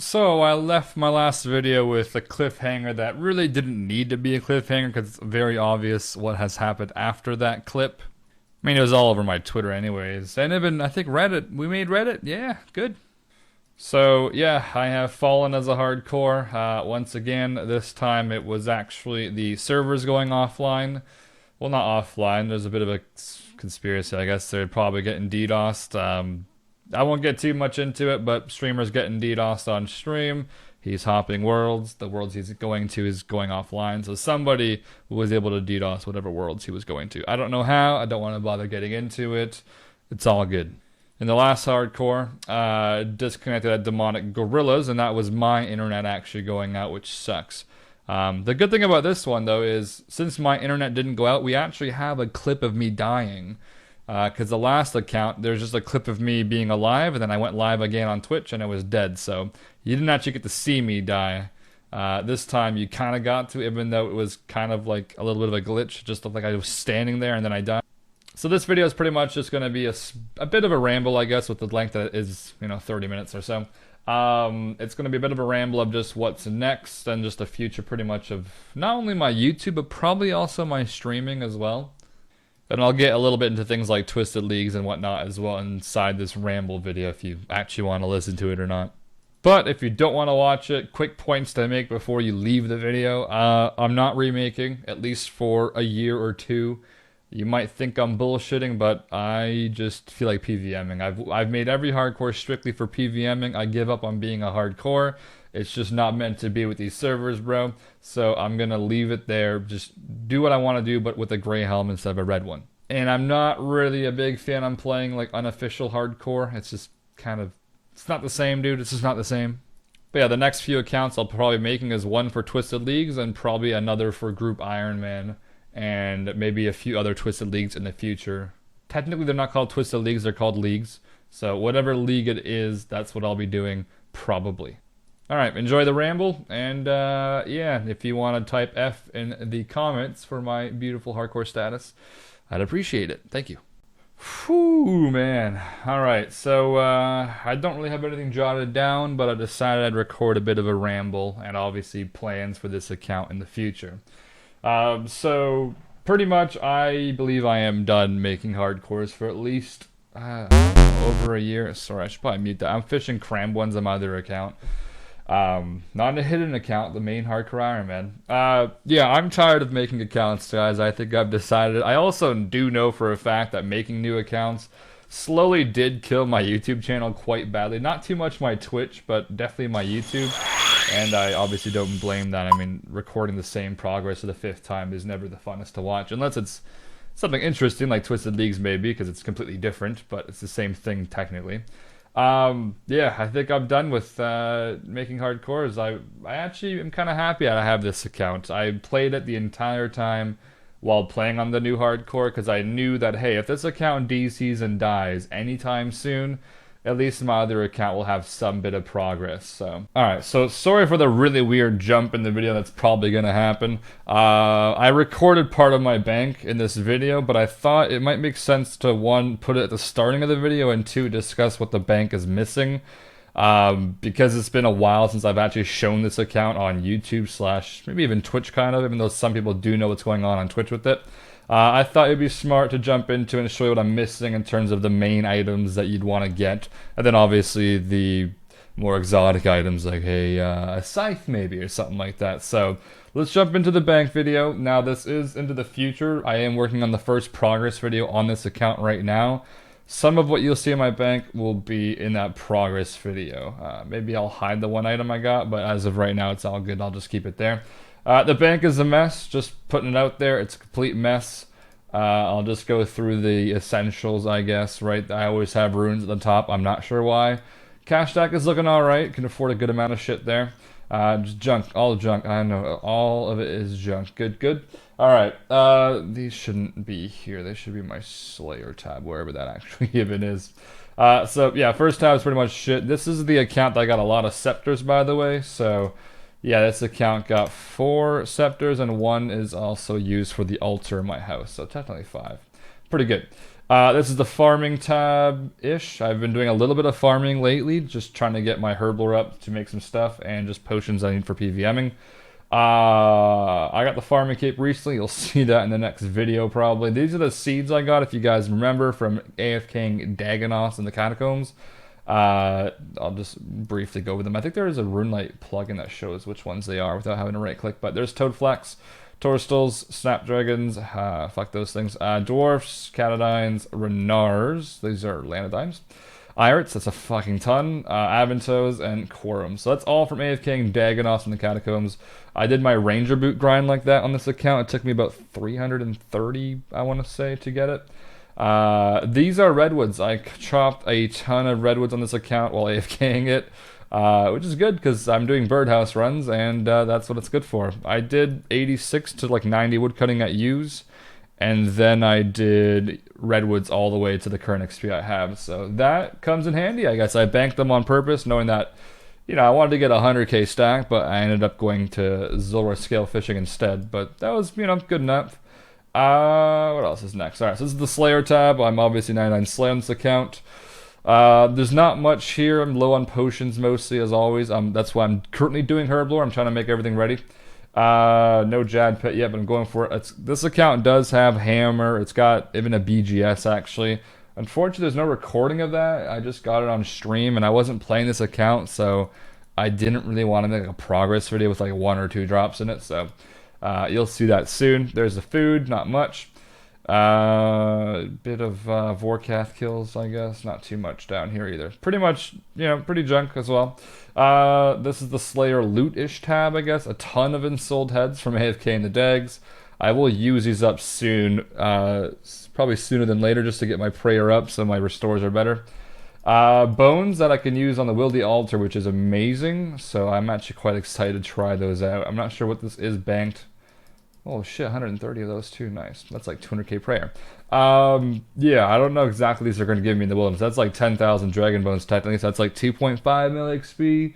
So I left my last video with a cliffhanger that really didn't need to be a cliffhanger because it's very obvious what has happened after that clip. I mean, it was all over my Twitter anyways. And even, I think Reddit, we made Reddit, yeah, good. So yeah, I have fallen as a hardcore. Once again, this time it was actually the servers going offline. Well, not offline, there's a bit of a conspiracy, I guess. They're probably getting DDoSed. I won't get too much into it, but streamers getting DDoSed on stream. He's hopping worlds. The worlds he's going to is going offline. So somebody was able to DDoS whatever worlds he was going to. I don't know how. I don't want to bother getting into it. It's all good. In the last hardcore, disconnected at demonic gorillas, and that was my internet actually going out, which sucks. The good thing about this one, though, is since my internet didn't go out, we actually have a clip of me dying. Because the last account, there's just a clip of me being alive, and then I went live again on Twitch, and I was dead. So you didn't actually get to see me die. This time you kind of got to, even though it was kind of like a little bit of a glitch, just like I was standing there and then I died. So this video is pretty much just going to be a bit of a ramble, I guess, with the length that is, 30 minutes or so. It's going to be a bit of a ramble of just what's next and just the future pretty much of not only my YouTube, but probably also my streaming as well. And I'll get a little bit into things like Twisted Leagues and whatnot as well inside this ramble video if you actually want to listen to it or not. But if you don't want to watch it, quick points to make before you leave the video. I'm not remaking, at least for a year or two. You might think I'm bullshitting, but I just feel like PVMing. I've made every hardcore strictly for PVMing. I give up on being a hardcore. It's just not meant to be with these servers, bro. So I'm gonna leave it there. Just do what I want to do, but with a gray helm instead of a red one. And I'm not really a big fan on playing like unofficial hardcore. It's just kind of, it's not the same, dude. It's just not the same. But yeah, the next few accounts I'll probably be making is one for Twisted Leagues and probably another for Group IRONMAN. And maybe a few other Twisted Leagues in the future. Technically, they're not called Twisted Leagues, they're called Leagues. So whatever league it is, that's what I'll be doing, probably. Alright, enjoy the ramble, and yeah, if you want to type F in the comments for my beautiful hardcore status, I'd appreciate it. Thank you. Whew, man. Alright, so I don't really have anything jotted down, but I decided I'd record a bit of a ramble, and obviously plans for this account in the future. So pretty much I believe I am done making hardcores for at least over a year. Sorry, I should probably mute that. I'm fishing cram ones on my other account. Not a hidden account, the main hardcore Iron Man. Yeah, I'm tired of making accounts, guys. I think I've decided. I also do know for a fact that making new accounts slowly did kill my YouTube channel quite badly. Not too much my Twitch, but definitely my YouTube. And I obviously don't blame that. I mean, recording the same progress for the 5th time is never the funnest to watch. Unless it's something interesting like Twisted Leagues maybe, because it's completely different, but it's the same thing technically. Yeah, I think I'm done with making hardcores. I actually am kind of happy that I have this account. I played it the entire time while playing on the new hardcore because I knew that, hey, if this account DCs and dies anytime soon, at least my other account will have some bit of progress. So, alright, so sorry for the really weird jump in the video that's probably going to happen. I recorded part of my bank in this video, but I thought it might make sense to, 1, put it at the starting of the video, and 2, discuss what the bank is missing. Because it's been a while since I've actually shown this account on YouTube / maybe even Twitch kind of, even though some people do know what's going on Twitch with it. I thought it'd be smart to jump into and show you what I'm missing in terms of the main items that you'd want to get. And then obviously the more exotic items like a scythe maybe or something like that. So let's jump into the bank video. Now this is into the future. I am working on the first progress video on this account right now. Some of what you'll see in my bank will be in that progress video. Maybe I'll hide the one item I got, but as of right now it's all good. I'll just keep it there. The bank is a mess, just putting it out there. It's a complete mess. I'll just go through the essentials, I guess, right? I always have runes at the top. I'm not sure why. Cash stack is looking alright. Can afford a good amount of shit there. Just junk. All junk. I know. All of it is junk. Good, good. Alright. These shouldn't be here. They should be my Slayer tab, wherever that actually even is. So, yeah, first tab is pretty much shit. This is the account that I got a lot of scepters, by the way, so yeah, this account got 4 scepters, and 1 is also used for the altar in my house, so technically 5. Pretty good. This is the farming tab-ish. I've been doing a little bit of farming lately, just trying to get my herblore up to make some stuff and just potions I need for PVMing. I got the farming cape recently. You'll see that in the next video probably. These are the seeds I got, if you guys remember, from AFKing Dagonos in the catacombs. I'll just briefly go over them. I think there is a RuneLite plugin that shows which ones they are without having to right click, but there's Toadflax, Torstals, Snapdragons, fuck those things, Dwarfs, Catadines, Renars, these are Lanodynes, Irits, that's a fucking ton, Aventos, and Quorums. So that's all from AFKing Dagonos in the Catacombs. I did my Ranger Boot grind like that on this account. It took me about 330, I want to say, to get it. These are redwoods. I chopped a ton of redwoods on this account while AFKing it. Which is good because I'm doing birdhouse runs and that's what it's good for. I did 86 to like 90 woodcutting at U's, and then I did redwoods all the way to the current XP I have. So that comes in handy, I guess. I banked them on purpose, knowing that, you know, I wanted to get a 100k stack, but I ended up going to Zulrah scale fishing instead. But that was, you know, good enough. What else is next? Alright, so this is the Slayer tab. I'm obviously 99 Slay on this account. There's not much here. I'm low on potions mostly, as always. That's why I'm currently doing herblore. I'm trying to make everything ready. No Jad pet yet, but I'm going for it. This account does have hammer. It's got even a BGS actually. Unfortunately, there's no recording of that. I just got it on stream, and I wasn't playing this account, so I didn't really want to make a progress video with like 1 or 2 drops in it. So you'll see that soon. There's the food, not much. Bit of Vorkath kills, I guess. Not too much down here either. Pretty much, you know, pretty junk as well. This is the Slayer loot-ish tab, I guess. A ton of ensouled heads from AFK and the Dags. I will use these up soon, probably sooner than later, just to get my prayer up so my restores are better. Bones that I can use on the Wildy altar, which is amazing. So I'm actually quite excited to try those out. I'm not sure what this is banked. Oh shit, 130 of those too. Nice. That's like 200k prayer. Yeah, I don't know exactly these are going to give me in the wilderness. That's like 10,000 dragon bones technically. So that's like 2.5 mil XP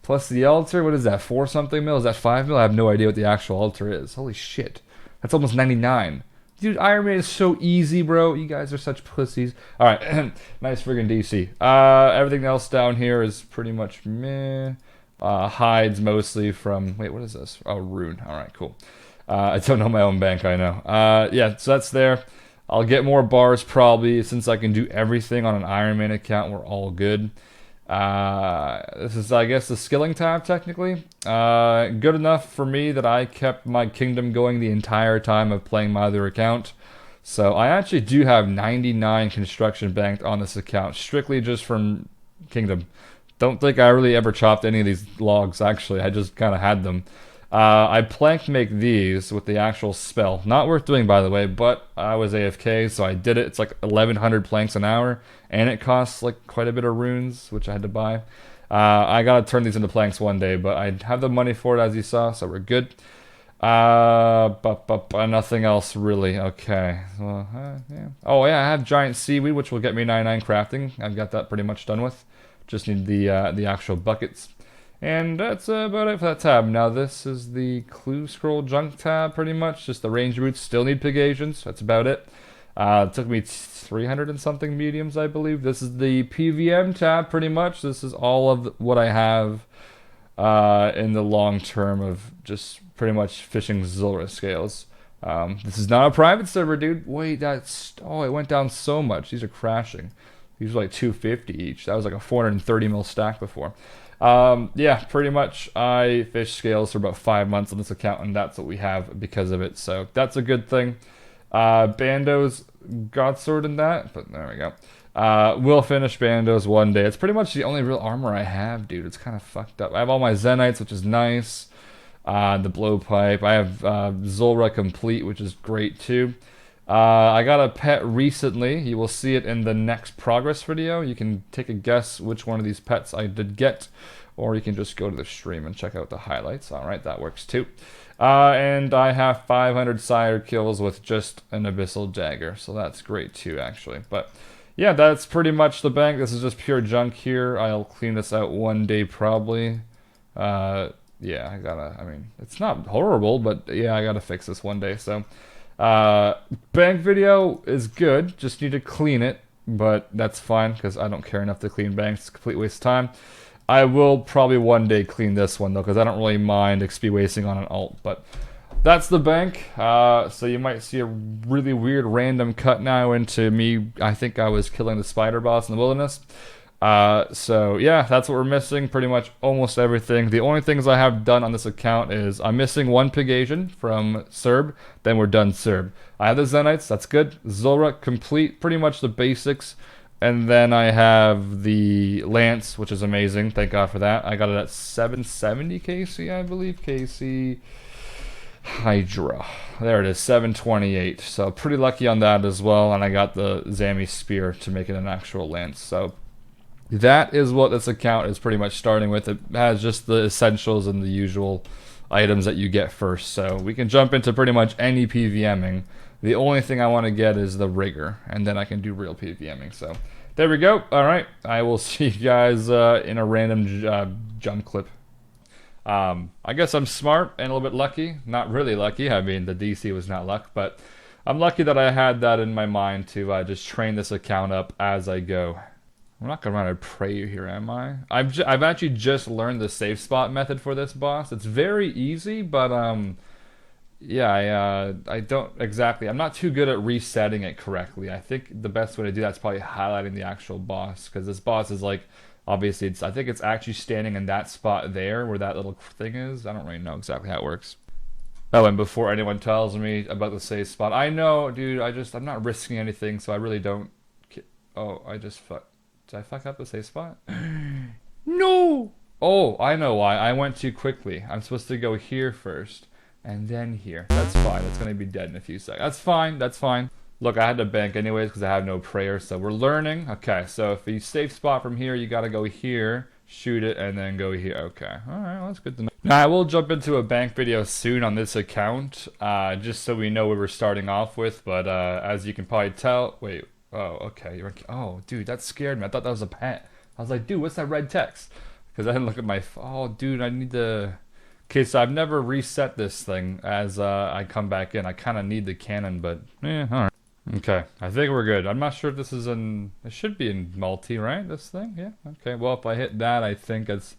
plus the altar. What is that? 4 something mil? Is that 5 mil? I have no idea what the actual altar is. Holy shit. That's almost 99. Dude, Iron Man is so easy, bro. You guys are such pussies. All right, nice friggin' DC. Everything else down here is pretty much meh. Hides mostly from. Wait, what is this? Oh, rune. All right, cool. I don't know my own bank, I know. Yeah, so that's there. I'll get more bars probably. Since I can do everything on an Iron Man account, we're all good. This is, I guess, the skilling tab, technically. Good enough for me that I kept my kingdom going the entire time of playing my other account. So I actually do have 99 construction banked on this account, strictly just from kingdom. Don't think I really ever chopped any of these logs, actually. I just kind of had them. I planked make these with the actual spell. Not worth doing, by the way, but I was AFK, so I did it. It's like 1,100 planks an hour, and it costs like quite a bit of runes, which I had to buy. I gotta turn these into planks one day, but I have the money for it, as you saw, so we're good. But nothing else really. Okay. Well, yeah. Oh yeah, I have giant seaweed, which will get me 99 crafting. I've got that pretty much done with. Just need the actual buckets. And that's about it for that tab. Now this is the clue scroll junk tab, pretty much. Just the ranger boots still need pig agents. That's about it. It took me 300 and something mediums, I believe. This is the PVM tab, pretty much. This is all of what I have in the long term of just pretty much fishing Zulrah scales. This is not a private server, dude. Wait, oh, it went down so much. These are crashing. These are like 250 each. That was like a 430 mil stack before. Yeah, pretty much I fish scales for about 5 months on this account, and that's what we have because of it, so that's a good thing. Bandos got sword in that, but there we go. We'll finish Bandos one day. It's pretty much the only real armor I have, dude. It's kind of fucked up. I have all my Zenites, which is nice. The blowpipe. I have Zulrah complete, which is great too. I got a pet recently. You will see it in the next progress video. You can take a guess which one of these pets I did get, or you can just go to the stream and check out the highlights. Alright, that works too. And I have 500 sire kills with just an abyssal dagger, so that's great too, actually. But yeah, that's pretty much the bank. This is just pure junk here. I'll clean this out one day probably. Yeah, I mean, it's not horrible, but yeah, I gotta fix this one day, so. Bank video is good, just need to clean it, but that's fine because I don't care enough to clean banks. It's a complete waste of time. I will probably one day clean this one though, because I don't really mind XP wasting on an alt, but that's the bank. So you might see a really weird random cut now into me. I think I was killing the spider boss in the wilderness. So yeah, that's what we're missing. Pretty much almost everything. The only things I have done on this account is I'm missing one Pegasian from Serb. Then we're done Serb. I have the Zenites. That's good. Zora complete. Pretty much the basics. And then I have the Lance, which is amazing. Thank God for that. I got it at 770 KC, I believe. KC Hydra. There it is, 728. So pretty lucky on that as well. And I got the Zami Spear to make it an actual Lance. So that is what this account is pretty much starting with. It has just the essentials and the usual items that you get first. So we can jump into pretty much any PVMing. The only thing I want to get is the rigger, and then I can do real PVMing. So there we go. All right, I will see you guys in a random jump clip. I guess I'm smart and a little bit lucky. Not really lucky. I mean, the DC was not luck, but I'm lucky that I had that in my mind to just train this account up as I go. I'm not gonna run a prayer here, am I? I've actually just learned the safe spot method for this boss. It's very easy, but yeah, I don't exactly. I'm not too good at resetting it correctly. I think the best way to do that is probably highlighting the actual boss, because this boss is like, obviously, I think it's actually standing in that spot there where that little thing is. I don't really know exactly how it works. Oh, and before anyone tells me about the safe spot, I know, dude. I'm not risking anything, so I really don't. Oh, did I fuck up the safe spot? No! Oh, I know why. I went too quickly. I'm supposed to go here first. And then here. That's fine. It's going to be dead in a few seconds. That's fine. That's fine. Look, I had to bank anyways because I have no prayer. So we're learning. Okay, so if you safe spot from here, you got to go here, shoot it, and then go here. Okay. All right, well, that's good to know. Now, I will jump into a bank video soon on this account, just so we know what we're starting off with. But as you can probably tell... Wait. Oh, okay. Oh, dude, that scared me. I thought that was a pet. I was like, dude, what's that red text? Because I didn't look at my... Oh, dude, I need to... Okay, so I've never reset this thing as I come back in. I kind of need the cannon, but yeah, alright. Okay, I think we're good. I'm not sure if this is in... It should be in multi, right? This thing? Yeah, okay. Well, if I hit that, I think it's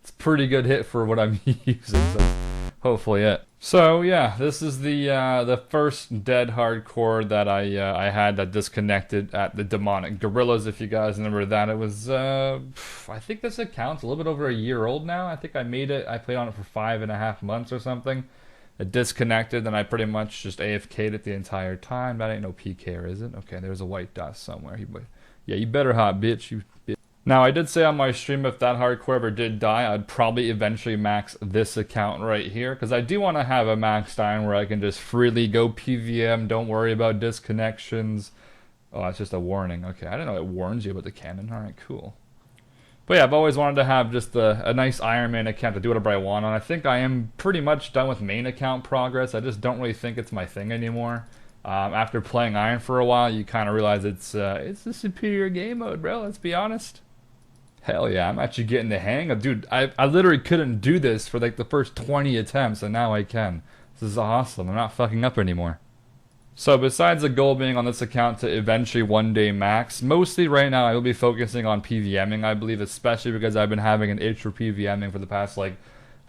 a pretty good hit for what I'm using, so hopefully it. So, yeah, this is the first dead hardcore that I had that disconnected at the Demonic Gorillas, if you guys remember that. It was, I think this account's a little bit over a year old now. I think I played on it for 5.5 months or something. It disconnected, and I pretty much just AFK'd it the entire time. That ain't no PK, is it? Okay, there's a white dust somewhere. Yeah, you better hot, bitch, you bitch. Now, I did say on my stream if that hardcore ever did die, I'd probably eventually max this account right here, because I do want to have a max time where I can just freely go PVM, don't worry about disconnections. Oh, that's just a warning. Okay, I didn't know it warns you about the cannon. Alright, cool. But yeah, I've always wanted to have just a nice Ironman account to do whatever I want on. I think I am pretty much done with main account progress. I just don't really think it's my thing anymore. After playing Iron for a while, you kind of realize it's a superior game mode, bro. Let's be honest. Hell yeah, I'm actually getting the hang of... Dude, I literally couldn't do this for like the first 20 attempts, and now I can. This is awesome. I'm not fucking up anymore. So besides the goal being on this account to eventually one day max, mostly right now I will be focusing on PVMing, I believe, especially because I've been having an itch for PVMing for the past, for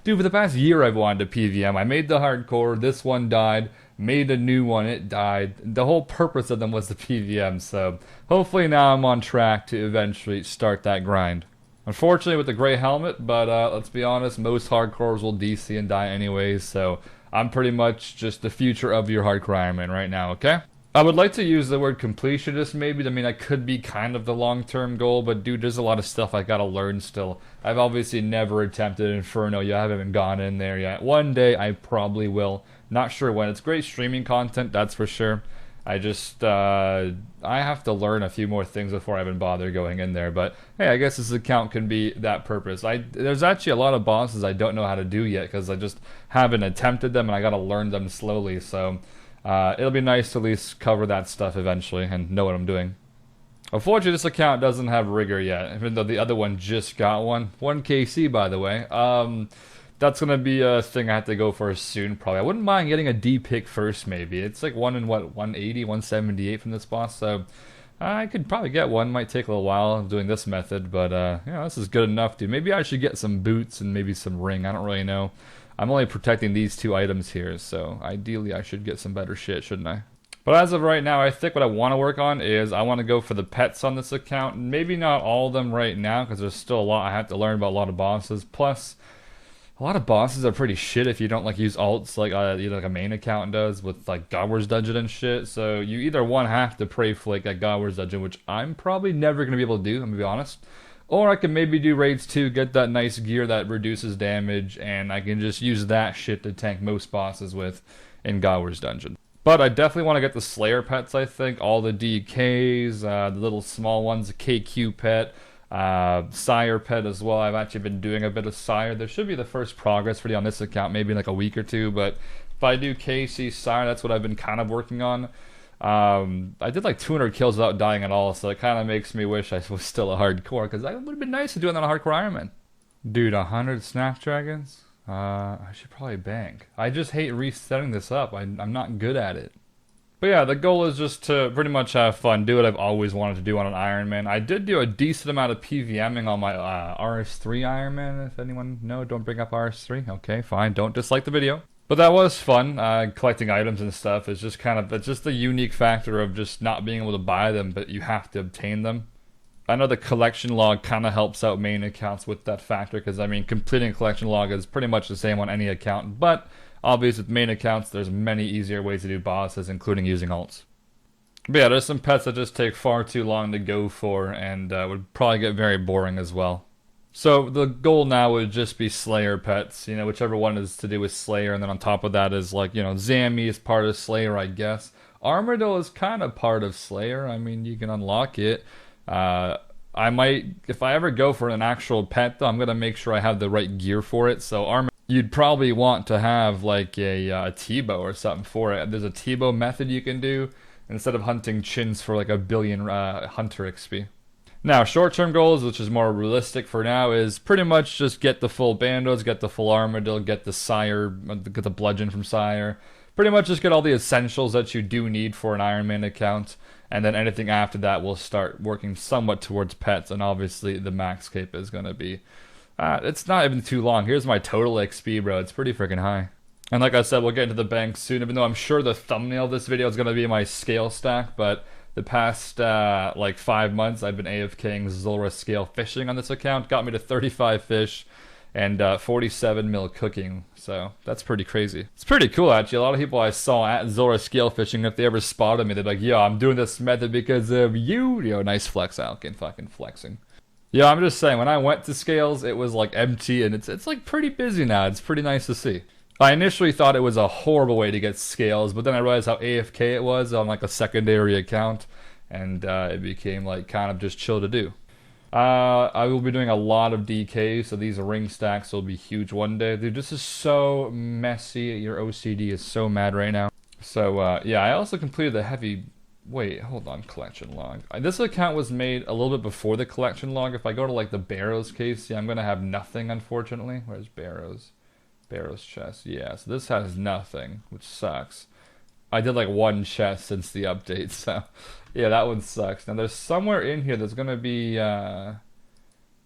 the past year I've wanted to PVM. I made the hardcore, this one died, made a new one, it died. The whole purpose of them was the PVM, so hopefully now I'm on track to eventually start that grind. Unfortunately with the gray helmet, but let's be honest, most hardcores will DC and die anyways, so I'm pretty much just the future of your hardcore Ironman right now, okay? I would like to use the word completionist maybe. I mean, that could be kind of the long-term goal, but dude, there's a lot of stuff I gotta learn still. I've obviously never attempted Inferno. You haven't even gone in there yet. One day I probably will. Not sure when. It's great streaming content, that's for sure. I just, I have to learn a few more things before I even bother going in there. But hey, I guess this account can be that purpose. There's actually a lot of bosses I don't know how to do yet because I just haven't attempted them and I gotta learn them slowly. So it'll be nice to at least cover that stuff eventually and know what I'm doing. Unfortunately, this account doesn't have rigor yet, even though the other one just got one. 1 KC, by the way. that's gonna be a thing I have to go for soon, probably. I wouldn't mind getting a D pick first, maybe. It's like one in what, 180, 178 from this boss, so I could probably get one. Might take a little while doing this method, but yeah, this is good enough, dude. Maybe I should get some boots and maybe some ring. I don't really know. I'm only protecting these 2 items here, so ideally I should get some better shit, shouldn't I? But as of right now, I think what I want to work on is I want to go for the pets on this account. Maybe not all of them right now, because there's still a lot I have to learn about a lot of bosses. Plus, a lot of bosses are pretty shit if you don't like use alts like either like a main account does with like God Wars Dungeon and shit. So you either one have to pray for like a God Wars Dungeon, which I'm probably never gonna be able to do, I'm gonna be honest. Or I can maybe do raids too, get that nice gear that reduces damage, and I can just use that shit to tank most bosses with in God Wars Dungeon. But I definitely want to get the Slayer pets, I think. All the DKs, the little small ones, the KQ pet. Sire pet as well. I've actually been doing a bit of Sire. There should be the first progress video on this account, maybe in like a week or two, but if I do KC Sire, that's what I've been kind of working on. I did like 200 kills without dying at all, so it kind of makes me wish I was still a hardcore, because it would have been nice to do it on a hardcore Ironman. Dude, 100 Snapdragons? I should probably bank. I just hate resetting this up. I'm not good at it. But yeah, the goal is just to pretty much have fun, do what I've always wanted to do on an Ironman. I did do a decent amount of PVMing on my RS3 Ironman, if anyone knows. Don't bring up RS3. Okay, fine, don't dislike the video. But that was fun, collecting items and stuff. It's just it's just the unique factor of just not being able to buy them, but you have to obtain them. I know the collection log kind of helps out main accounts with that factor, because I mean, completing a collection log is pretty much the same on any account, but obviously, with main accounts, there's many easier ways to do bosses, including using alts. But yeah, there's some pets that just take far too long to go for, and would probably get very boring as well. So the goal now would just be Slayer pets, you know, whichever one is to do with Slayer, and then on top of that is like, you know, Zammy is part of Slayer, I guess. Armadillo is kind of part of Slayer. I mean, you can unlock it. I might, if I ever go for an actual pet, though, I'm going to make sure I have the right gear for it. So you'd probably want to have like a T-bow or something for it. There's a T-bow method you can do instead of hunting chins for like 1 billion hunter XP. Now, short-term goals, which is more realistic for now, is pretty much just get the full bandos, get the full armadillo, get the Sire, get the bludgeon from Sire. Pretty much just get all the essentials that you do need for an Ironman account, and then anything after that will start working somewhat towards pets, and obviously the max cape is going to be... it's not even too long. Here's my total XP, bro. It's pretty freaking high. And like I said, we'll get into the bank soon, even though I'm sure the thumbnail of this video is going to be my scale stack, but the past, like 5 months, I've been AFKing Zulrah scale fishing on this account. Got me to 35 fish and 47 mil cooking, so that's pretty crazy. It's pretty cool, actually. A lot of people I saw at Zulrah scale fishing, if they ever spotted me, they'd be like, yo, I'm doing this method because of you. Yo, nice flex, Alkan, fucking flexing. Yeah, I'm just saying, when I went to scales, it was like empty, and it's like pretty busy now. It's pretty nice to see. I initially thought it was a horrible way to get scales, but then I realized how AFK it was on like a secondary account, and it became like kind of just chill to do. I will be doing a lot of DKs, so these ring stacks will be huge one day. Dude, this is so messy. Your OCD is so mad right now. So yeah, I also completed the heavy... Wait, hold on, collection log. This account was made a little bit before the collection log. If I go to like the Barrows case, yeah, I'm gonna have nothing, unfortunately. Where's Barrows? Barrows chest, yeah, so this has nothing, which sucks. I did like 1 chest since the update, so yeah, that one sucks. Now there's somewhere in here there's gonna be, I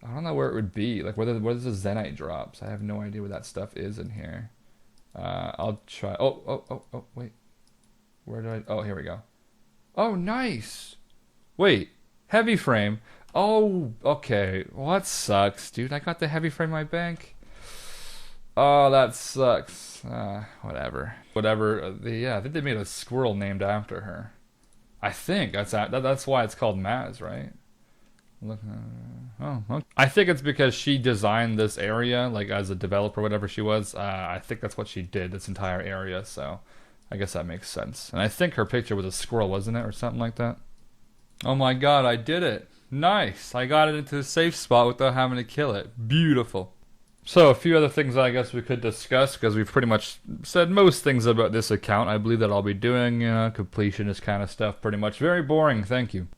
don't know where it would be, like where the Zenite drops. I have no idea where that stuff is in here. I'll try, oh, wait. Where did oh, here we go. Oh, nice. Wait, heavy frame. Oh, okay. Well, that sucks, dude. I got the heavy frame in my bank. Oh, that sucks. Whatever. Yeah, I think they made a squirrel named after her. I think that's why it's called Maz, right? Look. Oh, okay. I think it's because she designed this area, like as a developer, whatever she was. I think that's what she did. This entire area, so. I guess that makes sense. And I think her picture was a squirrel, wasn't it? Or something like that. Oh my god, I did it. Nice. I got it into a safe spot without having to kill it. Beautiful. So a few other things I guess we could discuss, because we've pretty much said most things about this account. I believe that I'll be doing completionist kind of stuff pretty much. Very boring, thank you.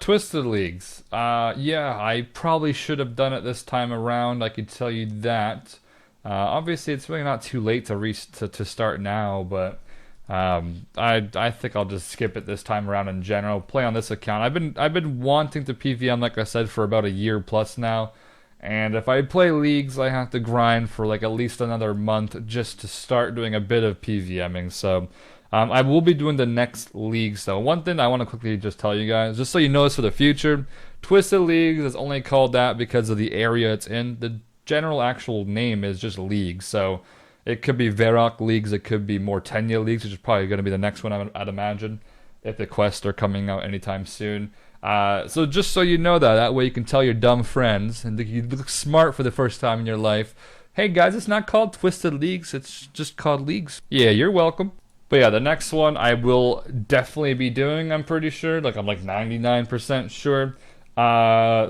Twisted Leagues. Yeah, I probably should have done it this time around. I could tell you that. Obviously, it's really not too late to start now, but I think I'll just skip it this time around in general. Play on this account. I've been wanting to PVM, like I said, for about a year plus now. And if I play leagues, I have to grind for like at least another month just to start doing a bit of PVMing. So I will be doing the next leagues though. One thing I want to quickly just tell you guys, just so you know this for the future, Twisted Leagues is only called that because of the area it's in. The general actual name is just leagues. So it could be Varrock Leagues, it could be Mortenia Leagues, which is probably going to be the next one I'd imagine, if the quests are coming out anytime soon. So just so you know that way you can tell your dumb friends, and you look smart for the first time in your life. Hey guys, it's not called Twisted Leagues, it's just called Leagues. Yeah, you're welcome. But yeah, the next one I will definitely be doing, I'm pretty sure. Like, I'm like 99% sure.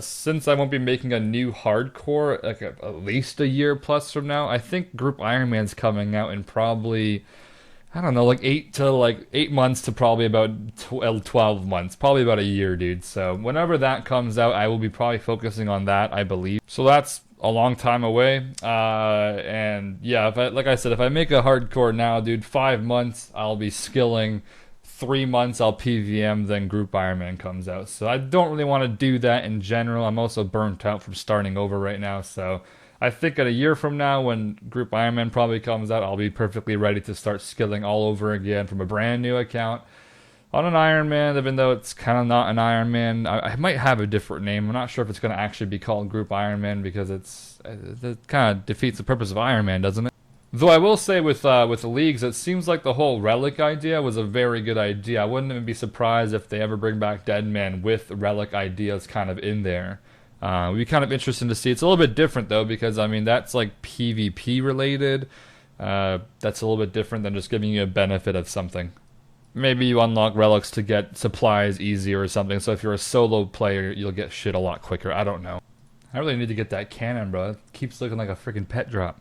Since I won't be making a new hardcore, like at least a year plus from now, I think Group Ironman's coming out in probably, I don't know, like 8 months to probably about 12 months. Probably about a year, dude. So whenever that comes out, I will be probably focusing on that, I believe. So that's a long time away. And yeah, like I said, if I make a hardcore now, dude, 5 months, I'll be skilling. 3 months, I'll PVM, then Group Ironman comes out. So I don't really want to do that in general. I'm also burnt out from starting over right now, so I think at a year from now, when Group Ironman probably comes out, I'll be perfectly ready to start skilling all over again from a brand new account on an Ironman, even though it's kind of not an Ironman. I might have a different name. I'm not sure if it's going to actually be called Group Ironman because it kind of defeats the purpose of Ironman, doesn't it? Though I will say with the leagues, it seems like the whole relic idea was a very good idea. I wouldn't even be surprised if they ever bring back Deadman with relic ideas kind of in there. It'd be kind of interesting to see. It's a little bit different though, because I mean that's like PvP related. That's a little bit different than just giving you a benefit of something. Maybe you unlock relics to get supplies easier or something. So if you're a solo player, you'll get shit a lot quicker. I don't know. I really need to get that cannon, bro. It keeps looking like a freaking pet drop.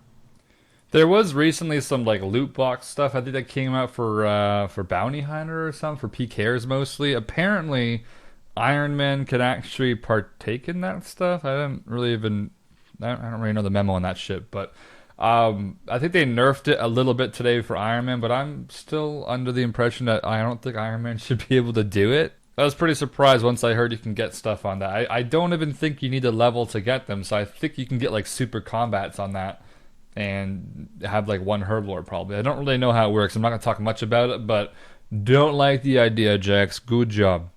There was recently some like loot box stuff. I think that came out for Bounty Hunter or something, for PKers mostly. Apparently, IRONMAN could actually partake in that stuff. I don't really know the memo on that shit, but I think they nerfed it a little bit today for Iron Man, but I'm still under the impression that I don't think Iron Man should be able to do it. I was pretty surprised once I heard you can get stuff on that. I don't even think you need a level to get them, so I think you can get like super combats on that and have like one herblord probably. I don't really know how it works. I'm not going to talk much about it, but don't like the idea, Jax. Good job.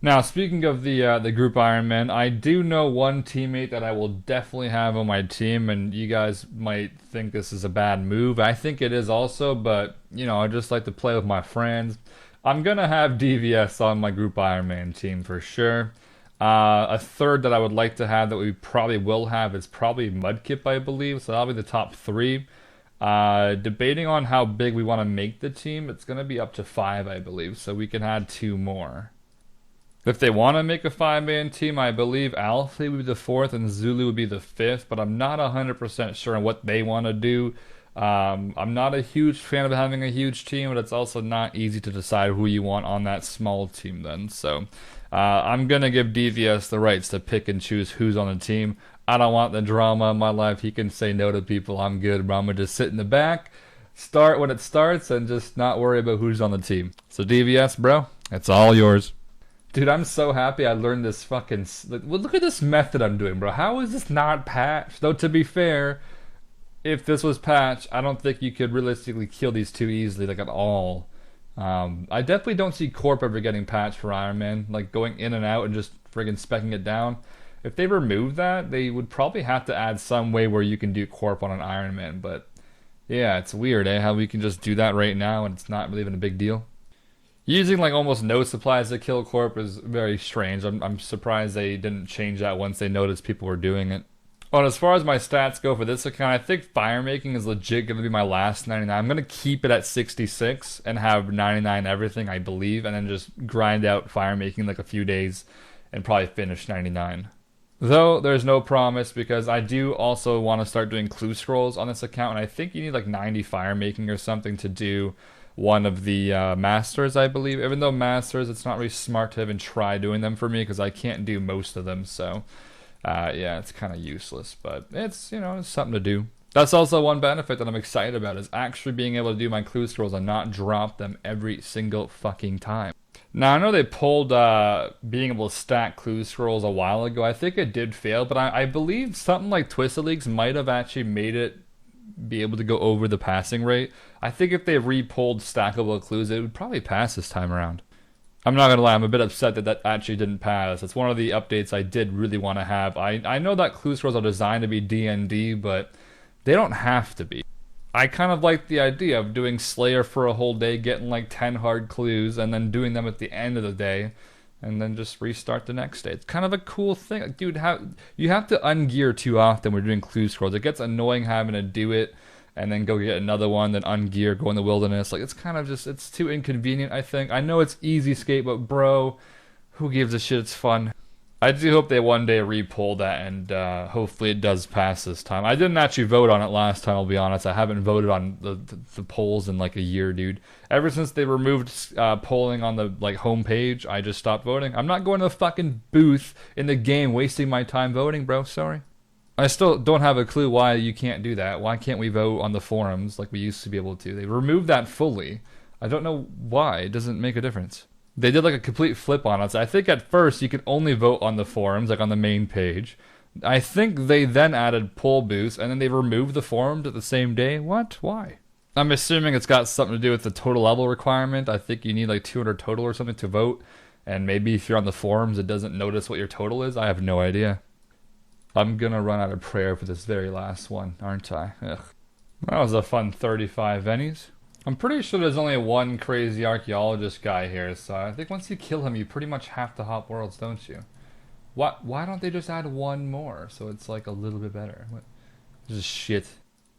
Now, speaking of the Group Ironman, I do know one teammate that I will definitely have on my team, and you guys might think this is a bad move. I think it is also, but, you know, I just like to play with my friends. I'm going to have DVS on my Group Ironman team for sure. A third that I would like to have that we probably will have is probably Mudkip, I believe, so that'll be the top 3. Debating on how big we want to make the team, it's going to be up to 5, I believe, so we can add 2 more. If they want to make a 5-man team, I believe Alfie would be the 4th and Zulu would be the 5th, but I'm not 100% sure on what they want to do. I'm not a huge fan of having a huge team, but it's also not easy to decide who you want on that small team then. So I'm going to give DVS the rights to pick and choose who's on the team. I don't want the drama in my life. He can say no to people. I'm good, bro. I'm going to just sit in the back, start when it starts, and just not worry about who's on the team. So DVS, bro, it's all yours. Dude, I'm so happy I learned this fucking... Look at this method I'm doing, bro. How is this not patched? Though, to be fair, if this was patched, I don't think you could realistically kill these 2 easily, like, at all. I definitely don't see Corp ever getting patched for Iron Man, like, going in and out and just friggin' specking it down. If they remove that, they would probably have to add some way where you can do Corp on an Iron Man, but... yeah, it's weird, how we can just do that right now and it's not really even a big deal. Using like almost no supplies to kill Corp is very strange. I'm surprised they didn't change that once they noticed people were doing it. Well, as far as my stats go for this account, I think fire making is legit going to be my last 99. I'm going to keep it at 66 and have 99 everything, I believe, and then just grind out fire making like a few days and probably finish 99. Though there's no promise, because I do also want to start doing clue scrolls on this account, and I think you need like 90 fire making or something to do one of the masters, I believe. Even though masters, it's not really smart to even try doing them for me because I can't do most of them. So yeah, it's kind of useless, but it's, you know, it's something to do. That's also one benefit that I'm excited about, is actually being able to do my clue scrolls and not drop them every single fucking time. Now, I know they pulled being able to stack clue scrolls a while ago. I think it did fail, but I believe something like Twisted Leagues might have actually made it be able to go over the passing rate. I think if they re-pulled stackable clues, it would probably pass this time around. I'm not gonna lie, I'm a bit upset that that actually didn't pass. It's one of the updates I did really want to have. I know that clue scrolls are designed to be D&D, but they don't have to be. I kind of like the idea of doing Slayer for a whole day, getting like 10 hard clues, and then doing them at the end of the day, and then just restart the next day. It's kind of a cool thing. Like, dude, you have to ungear too often when you're doing clue scrolls. It gets annoying having to do it, and then go get another one, then ungear, go in the wilderness. Like, it's kind of just, it's too inconvenient, I think. I know it's easy skate, but bro, who gives a shit? It's fun. I do hope they one day re-pull that, and hopefully it does pass this time. I didn't actually vote on it last time, I'll be honest. I haven't voted on the polls in like a year, dude. Ever since they removed polling on the like homepage, I just stopped voting. I'm not going to the fucking booth in the game wasting my time voting, bro. Sorry. I still don't have a clue why you can't do that. Why can't we vote on the forums like we used to be able to? They removed that fully. I don't know why. It doesn't make a difference. They did like a complete flip on us. I think at first you could only vote on the forums, like on the main page. I think they then added poll booths, and then they removed the forums at the same day. What? Why? I'm assuming it's got something to do with the total level requirement. I think you need like 200 total or something to vote. And maybe if you're on the forums, it doesn't notice what your total is. I have no idea. I'm gonna run out of prayer for this very last one, aren't I? Ugh. That was a fun 35 pennies. I'm pretty sure there's only one crazy archaeologist guy here, so I think once you kill him, you pretty much have to hop worlds, don't you? Why don't they just add one more, so it's like a little bit better? What? Just shit.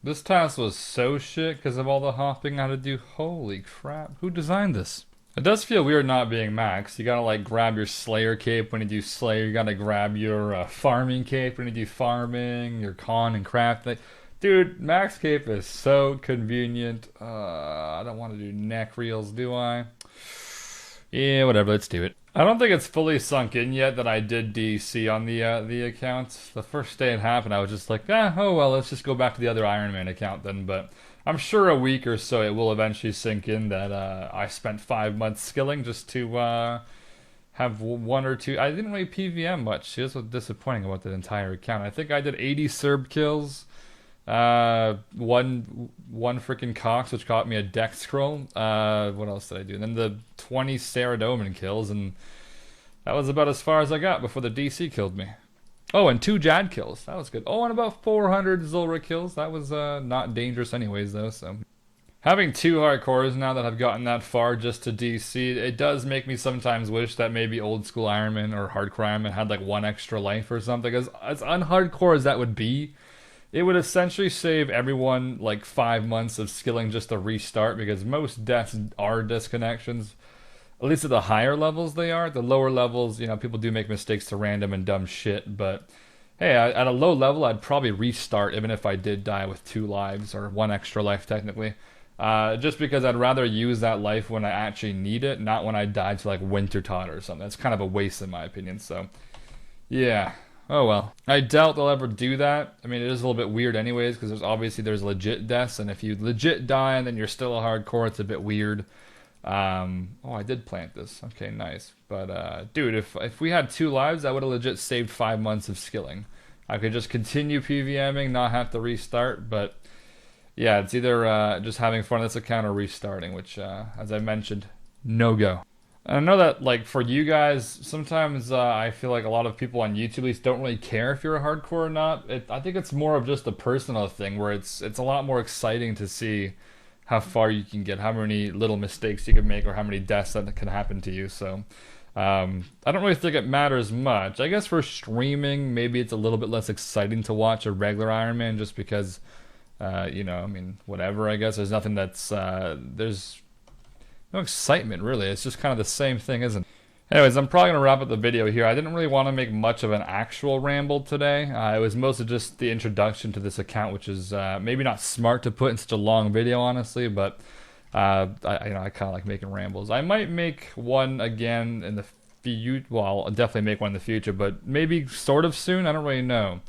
This task was so shit because of all the hopping I had to do. Holy crap, who designed this? It does feel weird not being max. You gotta like grab your Slayer cape when you do Slayer. You gotta grab your farming cape when you do farming, your con and craft. Like, dude, max cape is so convenient. I don't want to do neck reels, do I? Yeah, whatever, let's do it. I don't think it's fully sunk in yet that I did DC on the account. The first day it happened, I was just like, oh well, let's just go back to the other IRONMAN account then. But I'm sure a week or so it will eventually sink in that I spent 5 months skilling just to have one or two. I didn't really PVM much. Here's what's disappointing about the entire account. I think I did 80 Serb kills. One freaking Cox, which got me a dex scroll. What else did I do? And then the 20 Saradomin kills, and that was about as far as I got before the DC killed me. Oh, and 2 Jad kills. That was good. Oh, and about 400 Zulra kills. That was not dangerous anyways, though, so. Having 2 hardcores now that have gotten that far just to DC, it does make me sometimes wish that maybe old school Ironman or hardcore Ironman had like 1 extra life or something. As unhardcore as that would be, it would essentially save everyone like 5 months of skilling just to restart, because most deaths are disconnections. At least at the higher levels they are. At the lower levels, you know, people do make mistakes to random and dumb shit, but hey, at a low level I'd probably restart even if I did die with 2 lives, or 1 extra life technically. Just because I'd rather use that life when I actually need it, not when I died to like Winter Tot or something. That's kind of a waste in my opinion, so yeah. Oh well. I doubt they'll ever do that. I mean, it is a little bit weird anyways, because there's legit deaths, and if you legit die and then you're still a hardcore, it's a bit weird. Oh, I did plant this. Okay, nice. But, dude, if we had 2 lives, I would have legit saved 5 months of skilling. I could just continue PVMing, not have to restart, but yeah, it's either just having fun on this account or restarting, which, as I mentioned, no go. I know that, like, for you guys, sometimes I feel like a lot of people on YouTube at least don't really care if you're a hardcore or not. I think it's more of just a personal thing where it's a lot more exciting to see how far you can get, how many little mistakes you can make, or how many deaths that can happen to you. So I don't really think it matters much. I guess for streaming, maybe it's a little bit less exciting to watch a regular Ironman just because, you know, I mean, whatever, I guess. There's nothing that's, there's no excitement, really. It's just kind of the same thing, isn't it? Anyways, I'm probably going to wrap up the video here. I didn't really want to make much of an actual ramble today. It was mostly just the introduction to this account, which is maybe not smart to put in such a long video, honestly, but I kind of like making rambles. I might make one again in the future. Well, I'll definitely make one in the future, but maybe sort of soon. I don't really know.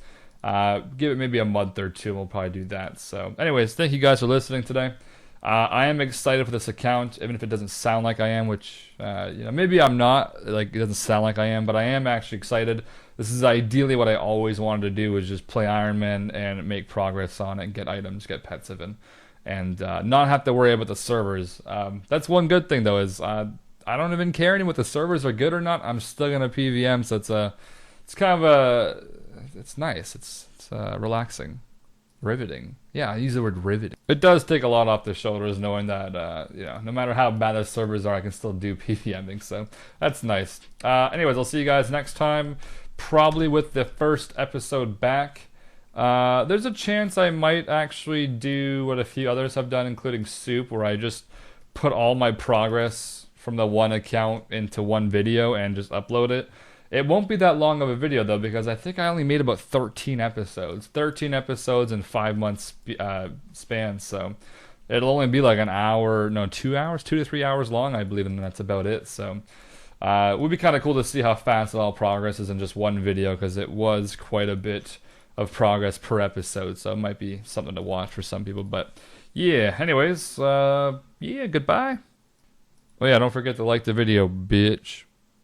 Give it maybe a month or two, and we'll probably do that. So, anyways, thank you guys for listening today. I am excited for this account, even if it doesn't sound like I am, which, maybe I'm not, like, it doesn't sound like I am, but I am actually excited. This is ideally what I always wanted to do, is just play Iron Man and make progress on it, and get items, get pets even, and not have to worry about the servers. That's one good thing, though, is I don't even care anymore if the servers are good or not. I'm still going to PVM, so it's kind of it's nice. It's relaxing. Riveting. Yeah, I use the word riveting. It does take a lot off the shoulders knowing that, no matter how bad the servers are, I can still do PVMing, so that's nice. Anyways, I'll see you guys next time, probably with the first episode back. There's a chance I might actually do what a few others have done, including Soup, where I just put all my progress from the one account into one video and just upload it. It won't be that long of a video, though, because I think I only made about 13 episodes. 13 episodes in 5 months span, so it'll only be like 2 hours, 2 to 3 hours long, I believe, and that's about it. So it would be kind of cool to see how fast it all progresses in just one video, because it was quite a bit of progress per episode, so it might be something to watch for some people. But yeah, anyways, goodbye. Oh yeah, don't forget to like the video, bitch.